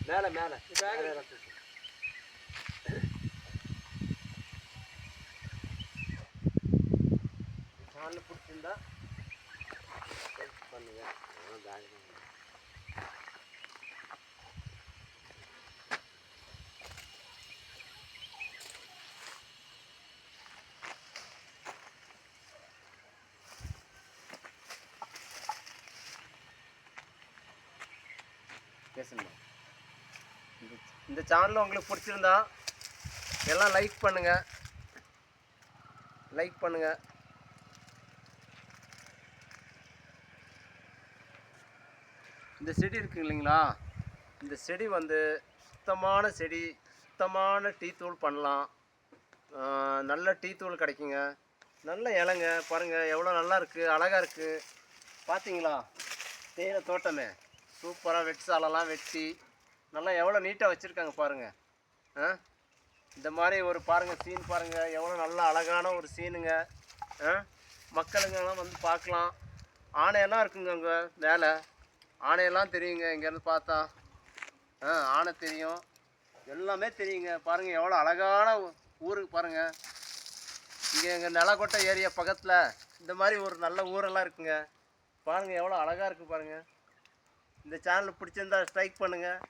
மேலே மேலே சேனல் பிடிச்சிருந்தா பண்ணுங்க. பேசுங்க. இந்த சேனல் உங்களுக்கு பிடிச்சிருந்தா எல்லாம் லைக் பண்ணுங்கள், லைக் பண்ணுங்கள். இந்த செடி இருக்குது இல்லைங்களா, இந்த செடி வந்து சுத்தமான செடி, சுத்தமான டீ தூள் பண்ணலாம். நல்ல டீ தூள் கிடைக்குங்க. நல்ல இலைங்க பாருங்கள், எவ்வளோ நல்லா இருக்குது, அழகாக இருக்குது. பார்த்தீங்களா தேயிலை தோட்டமே சூப்பராக வெட்டி சாலெல்லாம் வெட்டி நல்லா எவ்வளோ நீட்டாக வச்சுருக்காங்க பாருங்கள். இந்த மாதிரி ஒரு பாருங்கள் சீன் பாருங்கள், எவ்வளோ நல்லா அழகான ஒரு சீனுங்க. மக்களுங்கெல்லாம் வந்து பார்க்கலாம். ஆனையெல்லாம் இருக்குங்க அங்கே மேலே, ஆனையெல்லாம் தெரியுங்க இங்கேருந்து பார்த்தா. ஆனை தெரியும், எல்லாமே தெரியுங்க. பாருங்கள் எவ்வளோ அழகான ஊருக்கு பாருங்கள். இங்கே எங்கள் நிலக்கோட்டை ஏரியா பக்கத்தில் இந்த மாதிரி ஒரு நல்ல ஊரெல்லாம் இருக்குங்க. பாருங்கள் எவ்வளோ அழகாக இருக்குது பாருங்கள். இந்த சேனல் பிடிச்சிருந்தா ஸ்ட்ரைக் பண்ணுங்கள்.